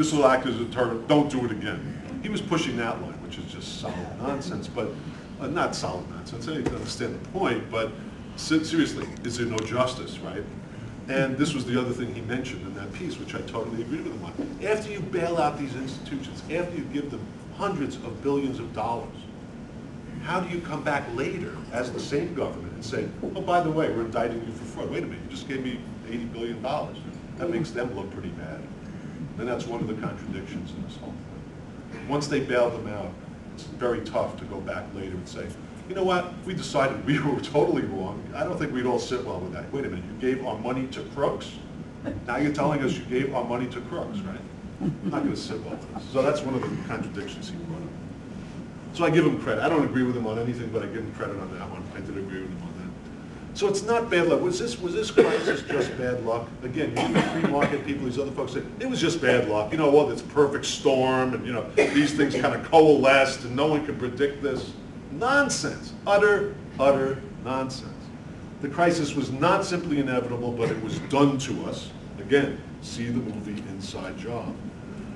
this will act as a deterrent, don't do it again. He was pushing that line, which is just solid nonsense, but not solid nonsense, I understand the point, but seriously, is there no justice, right? And this was the other thing he mentioned in that piece, which I totally agree with him on. After you bail out these institutions, after you give them hundreds of billions of dollars, how do you come back later as the same government and say, oh, by the way, we're indicting you for fraud. Wait a minute, you just gave me $80 billion. That makes them look pretty bad. And that's one of the contradictions in this whole thing. Once they bail them out, it's very tough to go back later and say, you know what, we decided we were totally wrong. I don't think we'd all sit well with that. Wait a minute, you gave our money to crooks? Now you're telling us you gave our money to crooks, right? I'm not going to sit well with this. So that's one of the contradictions he brought up. So I give him credit. I don't agree with him on anything, but I give him credit on that one. I did agree with him on that. So it's not bad luck. Was this crisis just bad luck? Again, you get the free market people, these other folks say, it was just bad luck. You know, well, it's perfect storm, and you know, these things kind of coalesced, and no one can predict this. Nonsense. Utter nonsense. The crisis was not simply inevitable, but it was done to us. Again, see the movie Inside Job.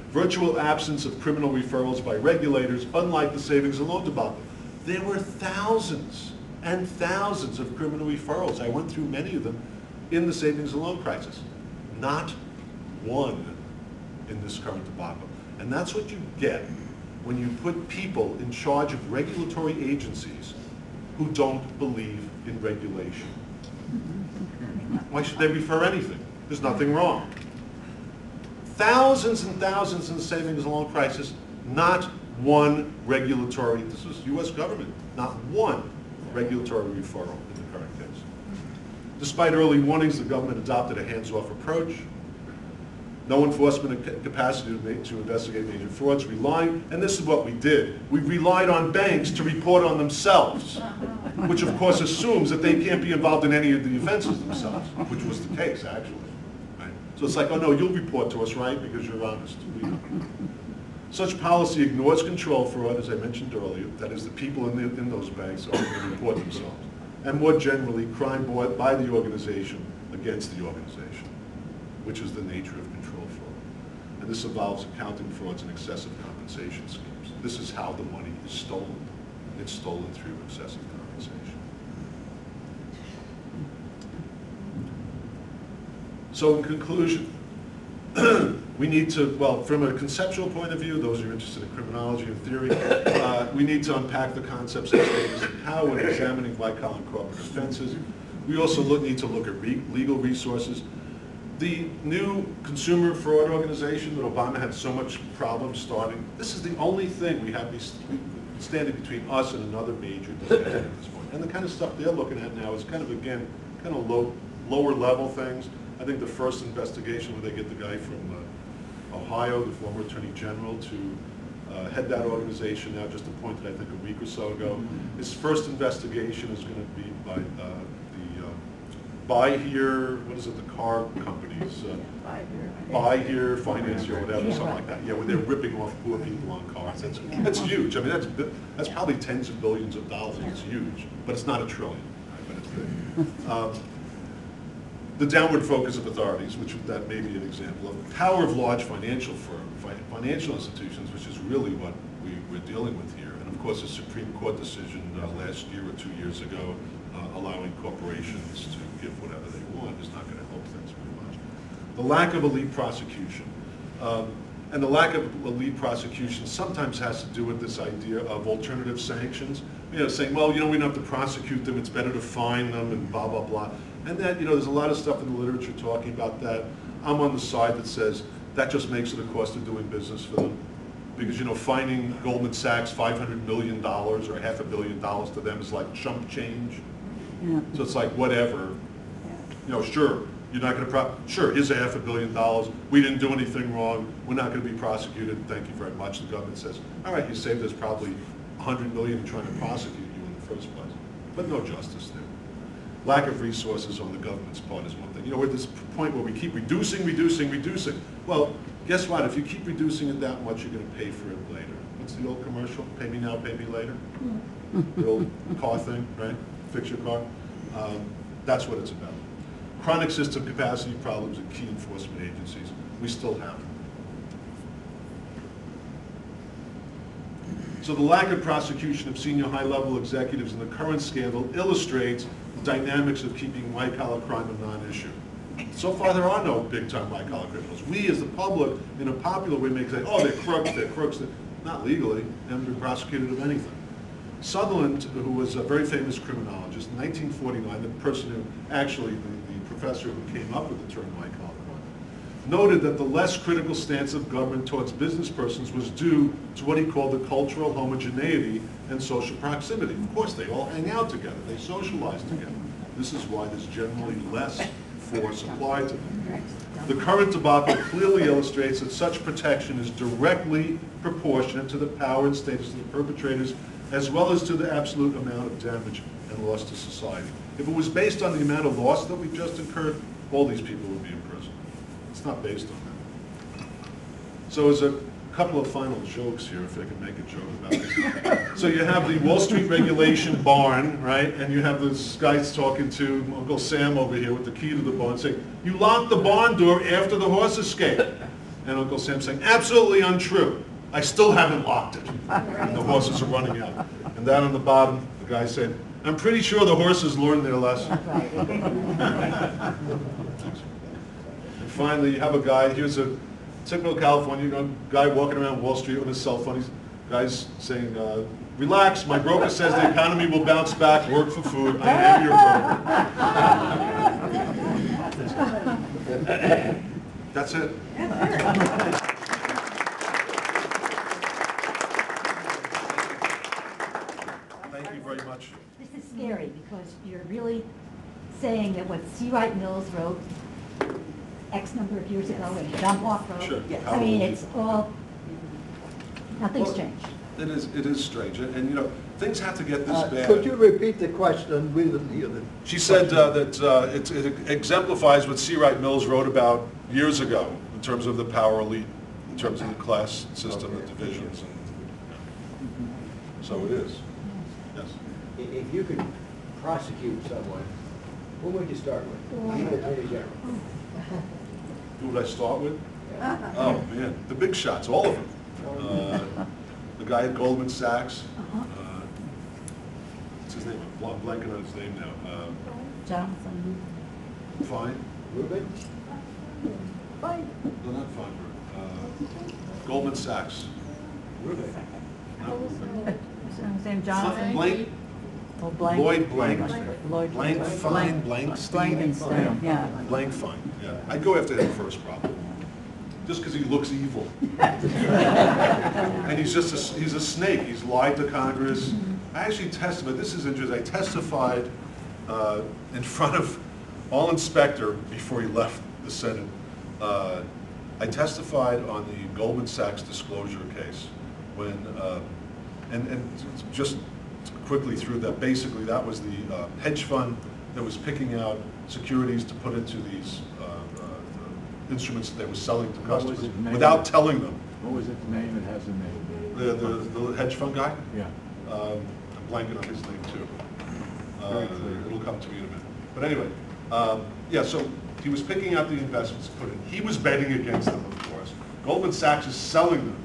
Virtual absence of criminal referrals by regulators, unlike the savings and loan debacle. There were thousands and thousands of criminal referrals. I went through many of them in the savings and loan crisis. Not one in this current debacle. And that's what you get when you put people in charge of regulatory agencies who don't believe in regulation. Why should they refer anything? There's nothing wrong. Thousands and thousands in the savings and loan crisis, not one regulatory, this was U.S. government, not one regulatory referral in the current case. Despite early warnings, the government adopted a hands-off approach. No enforcement capacity to investigate major frauds, relying, and this is what we did. We relied on banks to report on themselves, which of course assumes that they can't be involved in any of the offenses themselves, which was the case actually. Right? So it's like, oh no, you'll report to us, right, because you're honest. We don't. Such policy ignores control fraud, as I mentioned earlier, that is the people in those banks are going to report themselves, and more generally, crime brought by the organization against the organization, which is the nature of control fraud. And this involves accounting frauds and excessive compensation schemes. This is how the money is stolen. It's stolen through excessive compensation. So in conclusion, we need to, well, from a conceptual point of view, those who are interested in criminology and theory, we need to unpack the concepts of status and power when examining white-collar corporate offenses. We also need to look at legal resources. The new consumer fraud organization that Obama had so much problems starting, this is the only thing we have standing between us and another major disaster at this point. And the kind of stuff they're looking at now is kind of, again, kind of lower level things. I think the first investigation where they get the guy from Ohio, the former Attorney General, to head that organization now, just appointed I think a week or so ago. His first investigation is going to be by Buy Here, what is it, the car companies? Buy Here, Finance or whatever, something like that. Yeah, where they're ripping off poor people on cars. That's huge. I mean, that's probably tens of billions of dollars. It's huge, but it's not a trillion. Right? But it's big. The downward focus of authorities, which that may be an example of. Power of large financial financial institutions, which is really what we're dealing with here. And of course, a Supreme Court decision last year or 2 years ago allowing corporations to give whatever they want is not going to help things very much. The lack of elite prosecution. And the lack of elite prosecution sometimes has to do with this idea of alternative sanctions. You know, saying, well, you know, we don't have to prosecute them, it's better to fine them and blah, blah, blah. And that, you know, there's a lot of stuff in the literature talking about that. I'm on the side that says that just makes it a cost of doing business for them. Because, you know, fining Goldman Sachs $500 million or $500 million to them is like chump change. Yeah. So it's like, whatever. You know, sure, you're not going to sure, here's $500 million. We didn't do anything wrong. We're not going to be prosecuted. Thank you very much. The government says, all right, you saved us probably $100 million in trying to prosecute you in the first place. But no justice there. Lack of resources on the government's part is one thing. You know, we're at this point where we keep reducing. Well, guess what? If you keep reducing it that much, you're going to pay for it later. What's the old commercial? Pay me now, pay me later. The old car thing, right? Fix your car. That's what it's about. Chronic system capacity problems in key enforcement agencies. We still have them. So the lack of prosecution of senior high-level executives in the current scandal illustrates the dynamics of keeping white-collar crime a non-issue. So far, there are no big-time white-collar criminals. We, as the public, in a popular way, may say, oh, they're crooks. Not legally. They haven't been prosecuted of anything. Sutherland, who was a very famous criminologist, in 1949, the person who actually, the professor who came up with the term white-collar crime, noted that the less critical stance of government towards business persons was due to what he called the cultural homogeneity and social proximity. Of course, they all hang out together. They socialize together. This is why there's generally less force applied to them. The current debacle clearly illustrates that such protection is directly proportionate to the power and status of the perpetrators, as well as to the absolute amount of damage and loss to society. If it was based on the amount of loss that we just incurred, all these people would be in prison. It's not based on that. So as a couple of final jokes here, if I can make a joke about this. So you have the Wall Street regulation barn, right? And you have this guy talking to Uncle Sam over here with the key to the barn saying, you locked the barn door after the horse escaped. And Uncle Sam saying, absolutely untrue. I still haven't locked it. And the horses are running out. And down on the bottom, the guy said, I'm pretty sure the horses learned their lesson. And finally, you have a guy, here's a typical California guy walking around Wall Street with his cell phone. Guy's saying, relax, my broker says the economy will bounce back, work for food. I am your broker. That's it. Thank you very much. This is scary because you're really saying that what C. Wright Mills wrote X number of years ago and Dump-Off wrote, Sure. Yes. I mean, it's all, nothing's changed. It is strange, and you know, things have to get this bad. Could you repeat the question? We didn't hear the She said that it exemplifies what C. Wright Mills wrote about years ago in terms of the power elite, in terms of the class system, the divisions, and so it is. Yes. If you could prosecute someone, who would you start with? You, the Attorney General. Who would I start with? Oh man, the big shots, all of them. The guy at Goldman Sachs. What's his name? I'm blanking on his name now. Jonathan. Fine. Rubin? Fine. No, not Feinberg. Goldman Sachs. Rubin. Not Rubin. His name Jonathan. Blank. Oh, Blank. Lloyd Blank. Lloyd Blank Fine. Blank Blankenstein, yeah. Blank Fine. Yeah. I'd go after him first, probably. Just because he looks evil. And he's a snake. He's lied to Congress. I actually testified, this is interesting, I testified in front of all inspector before he left the Senate. I testified on the Goldman Sachs disclosure case when, and just quickly through that, basically that was the hedge fund that was picking out securities to put into these instruments that they were selling to customers without telling them. What was its name? It has a name. The hedge fund guy? Yeah. I'm blanking on his name too. Very clear. It'll come to me in a minute. But anyway, yeah, so he was picking out the investments to put in. He was betting against them, of course. Goldman Sachs is selling them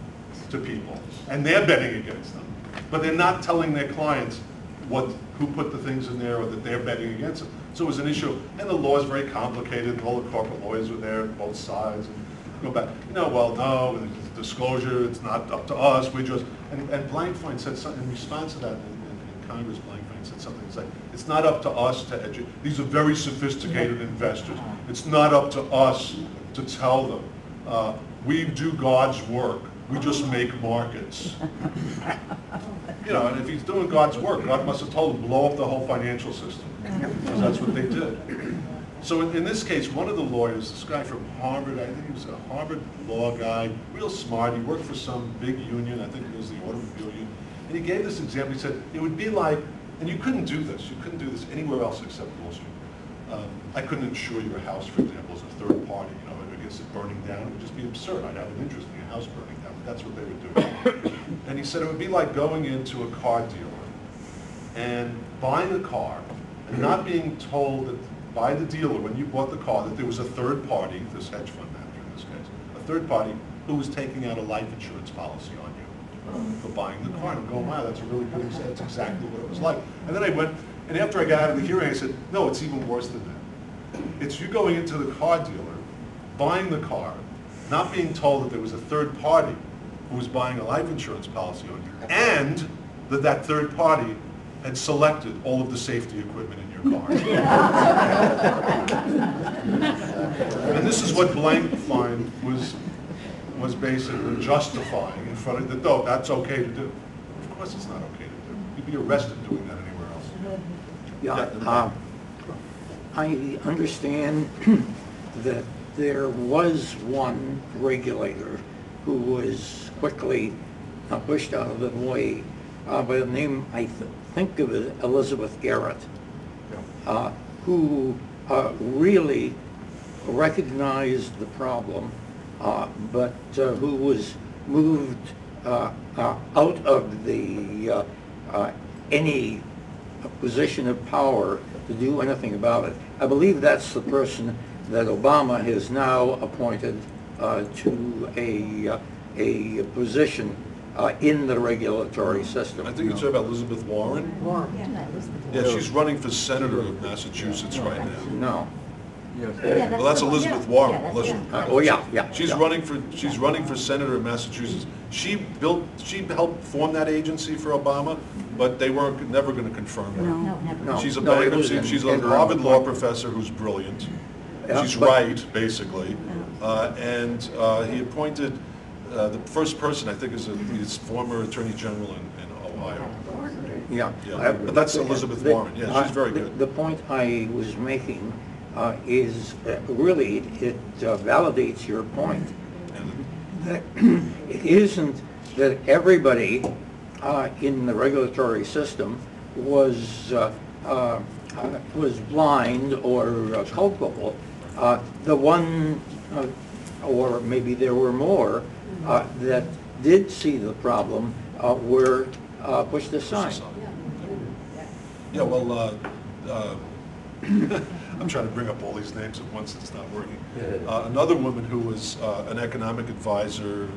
to people, and they're betting against them. But they're not telling their clients who put the things in there or that they're betting against them. So it was an issue, and the law is very complicated, and all the corporate lawyers were there, both sides, and go back, well, no, and the disclosure, it's not up to us, we just, and Blankfein said something, in response to that in Congress, Blankfein said something, it's like, it's not up to us to educate, these are very sophisticated investors, it's not up to us to tell them, we do God's work, we just make markets. And if he's doing God's work, God must have told him, blow up the whole financial system. Because that's what they did. So in this case, one of the lawyers, this guy from Harvard, I think he was a Harvard law guy, real smart, he worked for some big union, I think it was the automobile union, and he gave this example, he said, it would be like, and you couldn't do this anywhere else except Wall Street. I couldn't insure your house, for example, as a third party, against it burning down, it would just be absurd. I'd have an interest in your house burning down, but that's what they would do. And he said it would be like going into a car dealer and buying a car and not being told that by the dealer when you bought the car that there was a third party, this hedge fund manager in this case, a third party who was taking out a life insurance policy on you. for buying the car. And I'm going, wow, that's a really good example. That's exactly what it was like. And then I went, and after I got out of the hearing, I said, no, it's even worse than that. It's you going into the car dealer, buying the car, not being told that there was a third party who was buying a life insurance policy on you, and that that third party had selected all of the safety equipment in your car. And this is what Blankfein was basically justifying in front of the, no, that's okay to do. Of course it's not okay to do. You'd be arrested doing that anywhere else. Yeah, I understand that there was one regulator who was quickly pushed out of the way by the name, I think of it, Elizabeth Garrett, who really recognized the problem, but who was moved out of the any position of power to do anything about it. I believe that's the person that Obama has now appointed to a position in the regulatory system. I think you're talking about Elizabeth Warren? Yeah, she's running for senator of Massachusetts right now. No. Yes. Well, that's Elizabeth Warren. Oh, yeah. She's running for senator of Massachusetts. She helped form that agency for Obama, but they weren't never going to confirm her. No, never. No. She's a No, it was bankruptcy. an She's a interim Harvard law appointment. professor who's brilliant. Yeah, She's but- right, basically. And he appointed the first person, I think, is former Attorney General in Ohio. Yeah. Yeah, but that's Elizabeth Warren. Yeah, she's very good. The point I was making is really it validates your point. And That it isn't that everybody in the regulatory system was blind or culpable. The one, or maybe there were more, that did see the problem were pushed aside. Yeah, well, I'm trying to bring up all these names at once, it's not working. Another woman who was an economic advisor,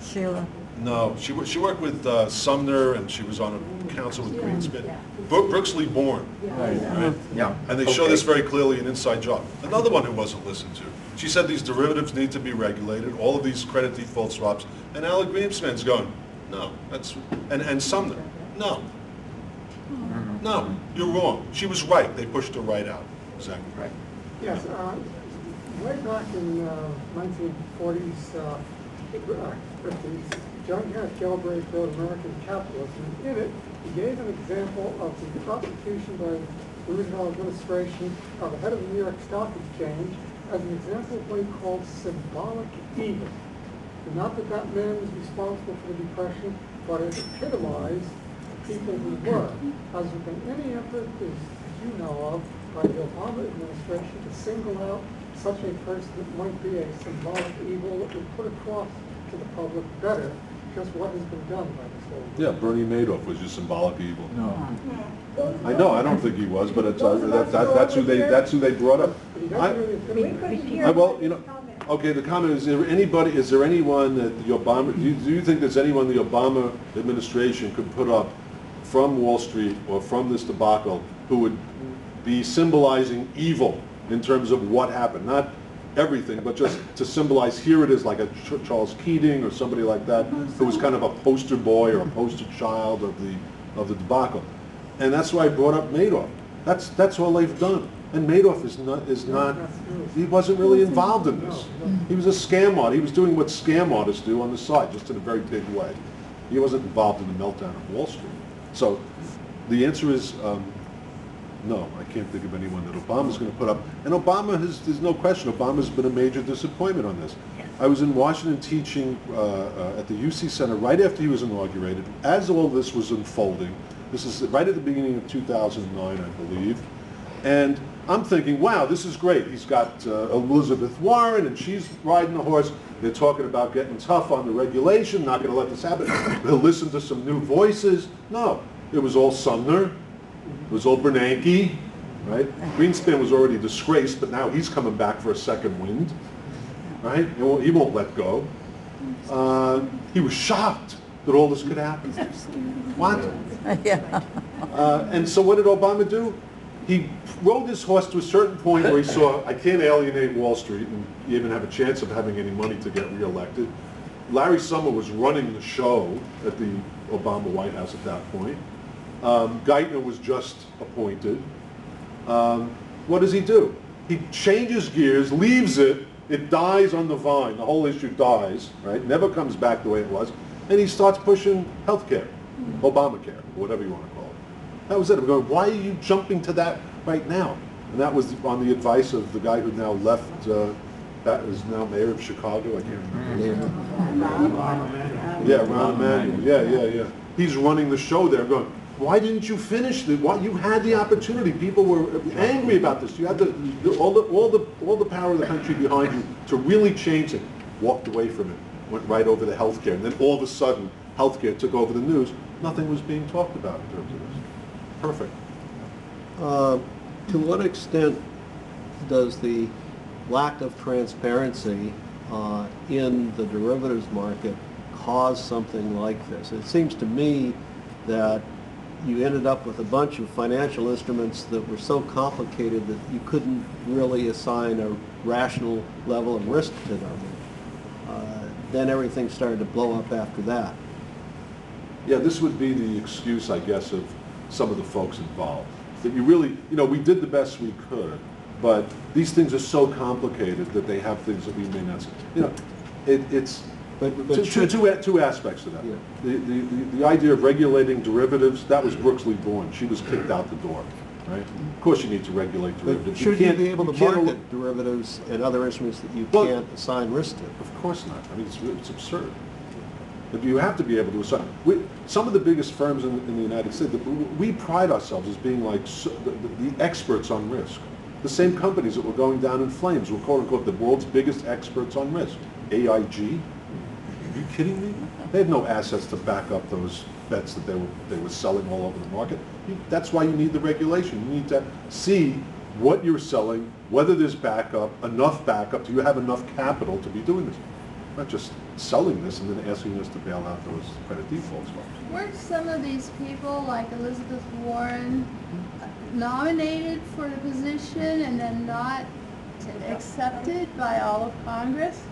Sheila. no, she worked with Sumner, and she was on a council with Greenspan. Brooksley Bourne, right? Yeah. And they show this very clearly in Inside Job. Another one who wasn't listened to. She said these derivatives need to be regulated, all of these credit default swaps, and Alan Greenspan's going, no, that's, and Sumner, no. No, you're wrong. She was right. They pushed her right out. Exactly. Right. Yes, way back in 1940s, 50s, John Harris Galbraith wrote American Capitalism. In it, he gave an example of the prosecution by the Roosevelt administration of the head of the New York Stock Exchange as an example of what he called symbolic evil. And not that that man was responsible for the Depression, but it epitomized people who were. Has there been any effort, as you know of, by the Obama administration to single out such a person that might be a symbolic evil that would put across to the public better just what has been done by this whole Yeah, Bernie Madoff was just symbolic evil. No. I know. I don't think he was, but it's, that's who they brought up. But he doesn't really appeal. Well, you know. Okay, the comment is there anyone that the Obama, do you think there's anyone the Obama administration could put up from Wall Street or from this debacle who would be symbolizing evil in terms of what happened? Not everything, but just to symbolize, here it is, like a Charles Keating or somebody like that, who was kind of a poster boy or a poster child of the debacle. And that's why I brought up Madoff. That's all they've done. And Madoff is not, he wasn't really involved in this. He was a scam artist. He was doing what scam artists do on the side, just in a very big way. He wasn't involved in the meltdown of Wall Street. So the answer is no. I can't think of anyone that Obama's going to put up. And Obama there's no question, Obama's been a major disappointment on this. I was in Washington teaching at the U.C. Center right after he was inaugurated. As all this was unfolding, this is right at the beginning of 2009, I believe. And I'm thinking, wow, this is great. He's got Elizabeth Warren, and she's riding the horse. They're talking about getting tough on the regulation, not going to let this happen. They'll listen to some new voices. No, it was all Sumner. It was all Bernanke, right? Greenspan was already disgraced, but now he's coming back for a second wind, right? He won't let go. He was shocked that all this could happen. What? Yeah. And so what did Obama do? He rode his horse to a certain point where he saw, I can't alienate Wall Street and even have a chance of having any money to get reelected. Larry Summer was running the show at the Obama White House at that point. Geithner was just appointed. What does he do? He changes gears, leaves it, it dies on the vine, the whole issue dies, right? Never comes back the way it was, and he starts pushing health care, Obamacare, whatever you want to call it. That was it. I'm going, why are you jumping to that right now? And that was on the advice of the guy who now left, that is now mayor of Chicago, I can't remember. Yeah, Rahm Emanuel, yeah. He's running the show there going, why didn't you finish it? Why, you had the opportunity. People were angry about this. You had all the power of the country behind you to really change it. Walked away from it, went right over to healthcare, and then all of a sudden, healthcare took over the news. Nothing was being talked about in terms of this. Perfect. To what extent does the lack of transparency in the derivatives market cause something like this? It seems to me that you ended up with a bunch of financial instruments that were so complicated that you couldn't really assign a rational level of risk to them. Then everything started to blow up after that. Yeah, this would be the excuse, I guess, of some of the folks involved. That you really, we did the best we could, but these things are so complicated that they have things that we may not see. It's two aspects to that. Yeah. The idea of regulating derivatives, that was Brooks Lee Bourne. She was kicked out the door, right? Of course you need to regulate derivatives. Should you be able to market derivatives and other instruments that you can't assign risk to? Of course not. I mean, it's absurd. But you have to be able to assign. Some of the biggest firms in the United States, we pride ourselves as being like the experts on risk. The same companies that were going down in flames were quote unquote the world's biggest experts on risk. AIG? Are you kidding me? They had no assets to back up those bets that they were selling all over the market. That's why you need the regulation. You need to see what you're selling, whether there's backup, enough backup. Do you have enough capital to be doing this? Not just selling this and then asking us to bail out those credit defaults. Weren't some of these people, like Elizabeth Warren, nominated for the position and then not accepted by all of Congress?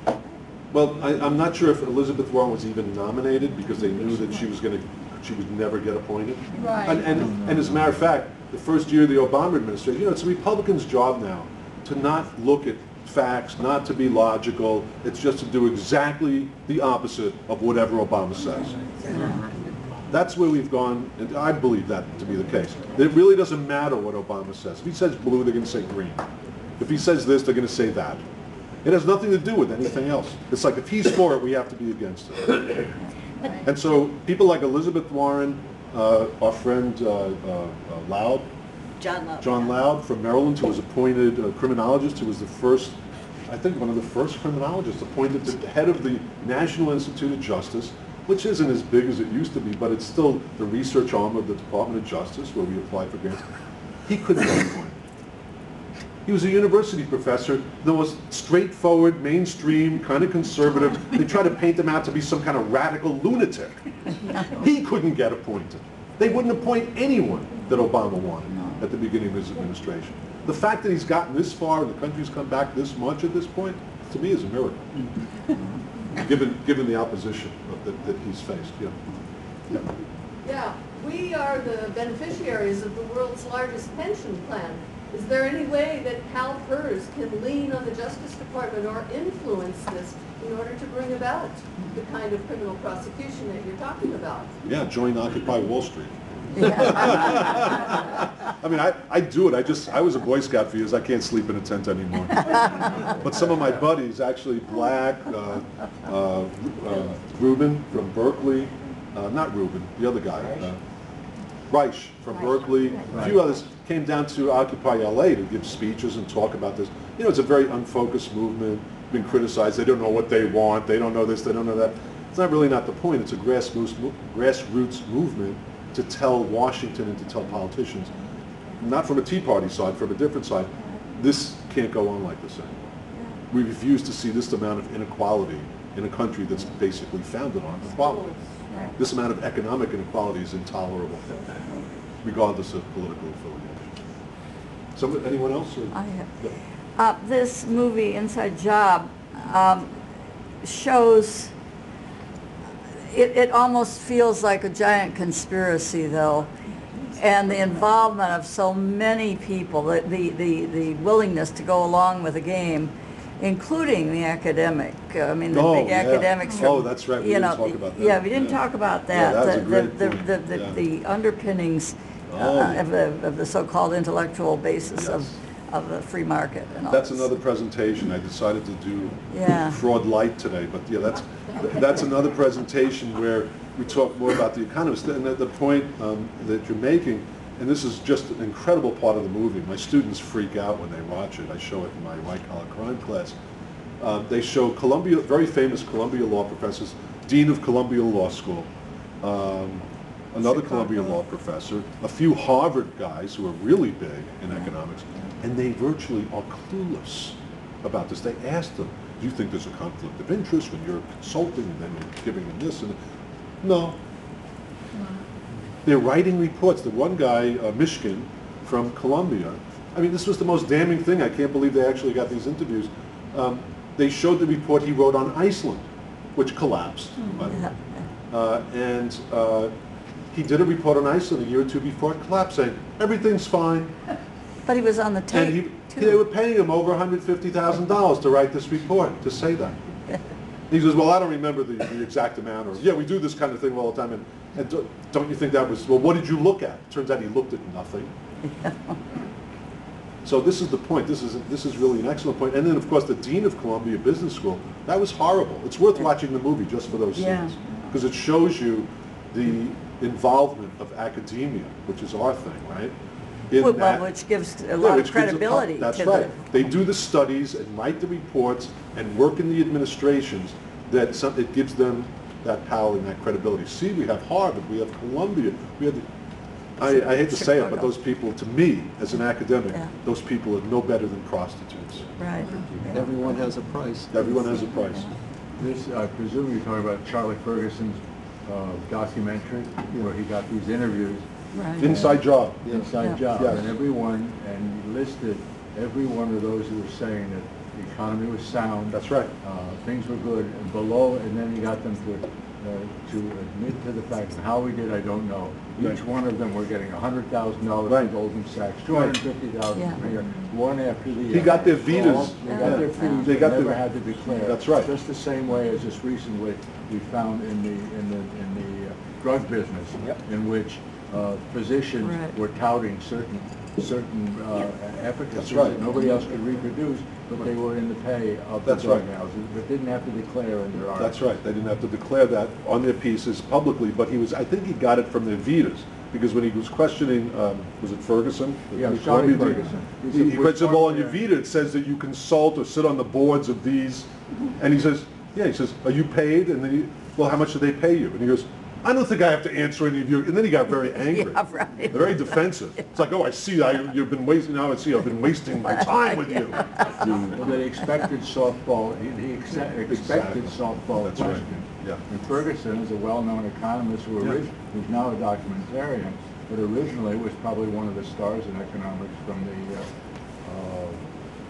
Well, I'm not sure if Elizabeth Warren was even nominated because they knew that she would never get appointed. Right. And as a matter of fact, the first year of the Obama administration, it's the Republicans' job now to not look at facts, not to be logical. It's just to do exactly the opposite of whatever Obama says. That's where we've gone, and I believe that to be the case. It really doesn't matter what Obama says. If he says blue, they're going to say green. If he says this, they're going to say that. It has nothing to do with anything else. It's like if he's for it, we have to be against it. And so people like Elizabeth Warren, our friend Loud, John Loud from Maryland, who was appointed criminologist, who was the first, I think one of the first criminologists appointed to the head of the National Institute of Justice, which isn't as big as it used to be, but it's still the research arm of the Department of Justice where we apply for grants. He couldn't get appointed. He was a university professor, the most straightforward, mainstream, kind of conservative. They try to paint him out to be some kind of radical lunatic. He couldn't get appointed. They wouldn't appoint anyone that Obama wanted at the beginning of his administration. The fact that he's gotten this far and the country's come back this much at this point, to me, is a miracle, given the opposition that he's faced. Yeah, we are the beneficiaries of the world's largest pension plan. Is there any way that Hal Pers can lean on the Justice Department or influence this in order to bring about the kind of criminal prosecution that you're talking about? Yeah, join Occupy Wall Street. I mean, I do it. I was a Boy Scout for years. I can't sleep in a tent anymore. But some of my buddies, actually Black, Rubin from Berkeley, not Rubin, the other guy, Reich from Berkeley, a few others came down to Occupy LA to give speeches and talk about this. It's a very unfocused movement, been criticized. They don't know what they want. They don't know this. They don't know that. It's not really not the point. It's a grassroots movement to tell Washington and to tell politicians, not from a Tea Party side, from a different side, this can't go on like this anymore. We refuse to see this amount of inequality in a country that's basically founded on equality. This amount of economic inequality is intolerable, regardless of political affiliation. Anyone else? Or? I have. Yeah. This movie, Inside Job, shows, it almost feels like a giant conspiracy, though, and the involvement of so many people, the willingness to go along with the game, including the academic. I mean, the big academics. Oh, that's right. We didn't talk about that. Yeah, we didn't talk about that. Yeah, that was a great point. The underpinnings of the so-called intellectual basis of the free market and all. That's this. another presentation. I decided to do Fraud Light today, but yeah, that's another presentation where we talk more about the economists. And the point that you're making, and this is just an incredible part of the movie. My students freak out when they watch it. I show it in my white-collar crime class. They show Columbia, very famous Columbia law professors, Dean of Columbia Law School, another Columbia law professor, a few Harvard guys who are really big in economics, and they virtually are clueless about this. They asked them, do you think there's a conflict of interest when you're consulting and then you're giving them this? And no. They're writing reports. The one guy, Mishkin, from Columbia, I mean, this was the most damning thing. I can't believe they actually got these interviews. They showed the report he wrote on Iceland, which collapsed, by the way. And he did a report on Iceland a year or two before it collapsed, saying, everything's fine. But he was on the tape, And too. they were paying him over $150,000 to write this report, to say that. He says, well, I don't remember the exact amount, or, yeah, we do this kind of thing all the time, and don't you think that was, well, what did you look at? Turns out he looked at nothing. So this is the point. This is really an excellent point. And then, of course, the Dean of Columbia Business School, that was horrible. It's worth watching the movie just for those scenes, because it shows you the involvement of academia, which is our thing, right? Which gives a lot of credibility. That's right. They do the studies and write the reports and work in the administrations that it gives them that power and that credibility. See, we have Harvard, we have Columbia, we have I hate to say it, but those people, to me, as an academic, those people are no better than prostitutes. Right. Everyone has a price. Everyone has a price. This, I presume you're talking about Charlie Ferguson's documentary, where he got these interviews. Right. Inside Job. Inside Job. Yes. And he listed every one of those who were saying that the economy was sound. That's right. Things were good, and then he got them to admit to the fact of how we did, I don't know. Each one of them were getting $100,000 from Goldman Sachs, $250,000 per year, one after the other. He got their Vitas. They got their fees. They never had to declare. That's right. Just the same way as just recently we found in the drug business, in which physicians were touting certain efficacy that nobody else could reproduce, but they were in the pay of the drug houses, but didn't have to declare in their articles. That's right. They didn't have to declare that on their pieces publicly, but I think he got it from their Vitas, because when he was questioning, was it Ferguson? Yeah, Charlie Ferguson. He questioned, well, on your Vita it says that you consult or sit on the boards of these, and he says, are you paid? And then well, how much do they pay you? And he goes, I don't think I have to answer any of you. And then he got very angry. Yeah, right. They're very defensive. It's like, oh, I see, you've been wasting, now I see, I've been wasting my time with you. Well, they expected softball, he expected softball That's questions. right. Yeah. And Ferguson is a well-known economist who's now a documentarian, but originally was probably one of the stars in economics from the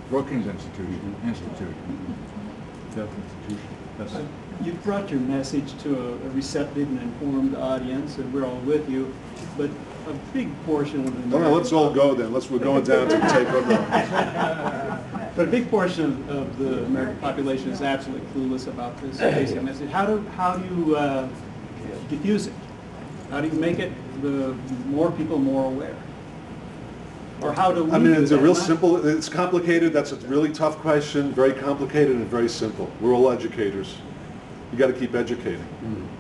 Brookings Institute. Yes. You've brought your message to a receptive and informed audience, and we're all with you, but a big portion of the American... Let's all go then. We're going down to take over. But a big portion of the American population is absolutely clueless about this basic message. How do you diffuse it? How do you make it more people more aware? Or how do we I mean, do it's a that? real simple, it's complicated. That's a really tough question, very complicated and very simple. We're all educators. You got to keep educating,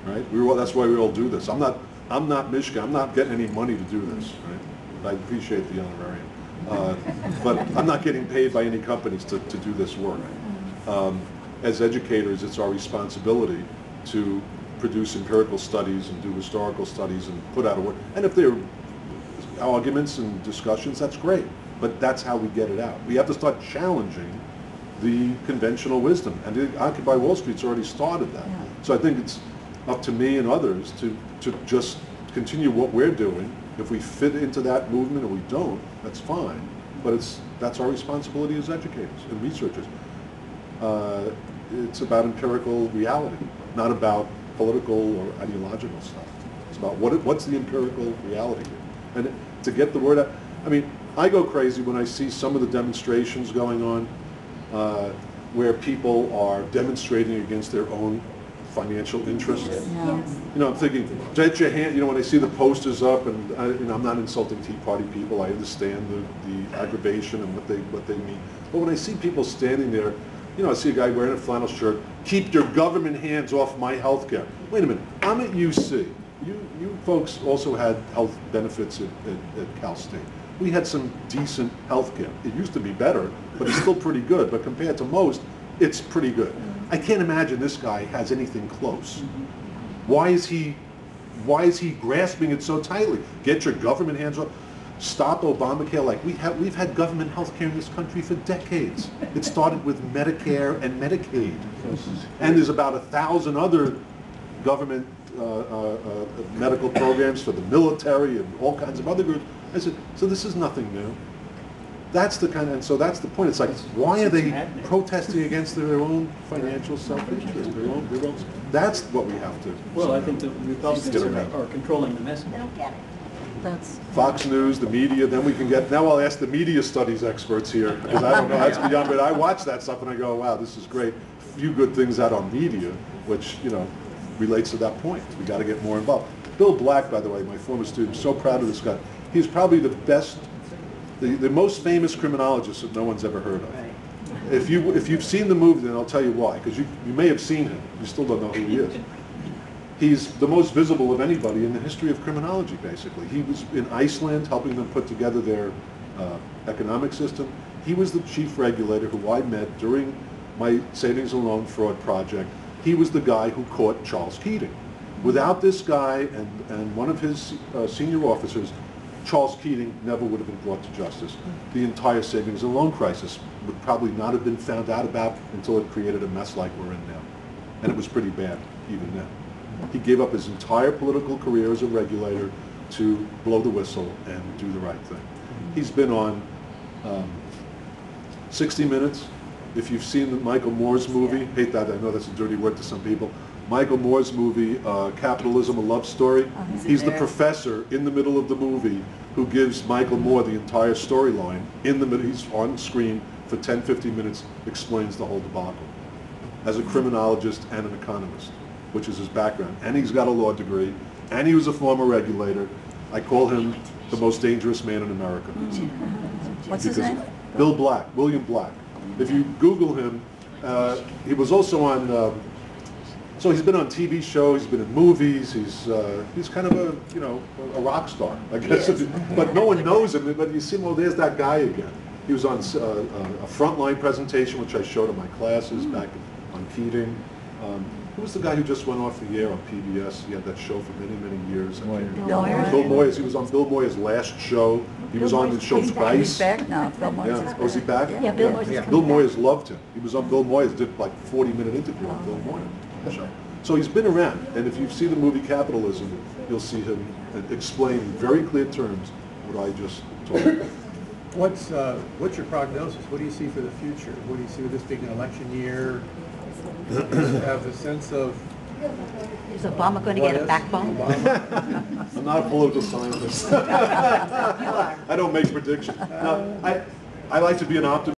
right? That's why we all do this. I'm not Michigan. I'm not getting any money to do this, right? I appreciate the honorarium, but I'm not getting paid by any companies to do this work. As educators, it's our responsibility to produce empirical studies and do historical studies and put out a work. And if there are arguments and discussions, that's great. But that's how we get it out. We have to start challenging the conventional wisdom. And the Occupy Wall Street's already started that. Yeah. So I think it's up to me and others to just continue what we're doing. If we fit into that movement or we don't, that's fine. But that's our responsibility as educators and researchers. It's about empirical reality, not about political or ideological stuff. It's about what's the empirical reality here. And to get the word out, I mean, I go crazy when I see some of the demonstrations going on where people are demonstrating against their own financial interests. Yeah. Yes. You know, I'm thinking, get your hand, you know, when I see the posters up, and you know, I'm not insulting Tea Party people, I understand the aggravation and what they mean. But when I see people standing there, you know, I see a guy wearing a flannel shirt, keep your government hands off my health care. Wait a minute, I'm at UC. You folks also had health benefits at Cal State. We had some decent health care. It used to be better, but it's still pretty good. But compared to most, it's pretty good. I can't imagine this guy has anything close. Why is he grasping it so tightly? Get your government hands off. Stop Obamacare. Like we've had government health care in this country for decades. It started with Medicare and Medicaid. And there's about 1,000 other government medical programs for the military and all kinds of other groups. I said, so this is nothing new. That's the kind of, and so that's the point. It's like, why are they protesting against their own financial self-interest? Their own, that's what we have to. Well, I think the Republicans are controlling the message. They don't get it. That's, Fox News, the media, then we can get, now I'll ask the media studies experts here, because I don't know, that's beyond, but I watch that stuff and I go, wow, this is great. A few good things out on media, which, you know, relates to that point. We got to get more involved. Bill Black, by the way, my former student, so proud of this guy. He's probably the best, the most famous criminologist that no one's ever heard of. If you've seen the movie, then I'll tell you why, because you may have seen him. You still don't know who he is. He's the most visible of anybody in the history of criminology, basically. He was in Iceland helping them put together their economic system. He was the chief regulator who I met during my savings and loan fraud project. He was the guy who caught Charles Keating. Without this guy and one of his senior officers, Charles Keating never would have been brought to justice. The entire savings and loan crisis would probably not have been found out about until it created a mess like we're in now. And it was pretty bad even then. He gave up his entire political career as a regulator to blow the whistle and do the right thing. He's been on 60 Minutes. If you've seen the Michael Moore's movie, hate that, I know that's a dirty word to some people. Michael Moore's movie, Capitalism, a Love Story. He's the professor in the middle of the movie who gives Michael Moore the entire storyline. In the middle, he's on screen for 10, 15 minutes, explains the whole debacle. As a criminologist and an economist, which is his background. And he's got a law degree, and he was a former regulator. I call him the most dangerous man in America. what's his name? Bill Black, William Black. If you Google him, he was also on, so he's been on TV shows, he's been in movies, he's kind of a, you know, a rock star, I guess. But no one knows him, but you see, well, there's that guy again. He was on a Frontline presentation, which I showed in my classes back on Keating. Who was the guy who just went off the air on PBS? He had that show for many, many years. Bill Bill Moyers. He was on Bill Moyers' last show. He was on the show Vice. He's back now. Bill Moyers is Yeah. Was he back? Yeah, Bill Moyers is Bill coming back. Moyers loved him. He was on Bill Moyers, did like 40-minute interview on Bill Moyers' show. So he's been around. And if you see the movie Capitalism, you'll see him explain in very clear terms what I just told you. What's your prognosis? What do you see for the future? What do you see with this being an election year? Do you have a sense of Is Obama going to get a backbone? I'm not a political scientist. I don't make predictions. No, I like to be an optimist.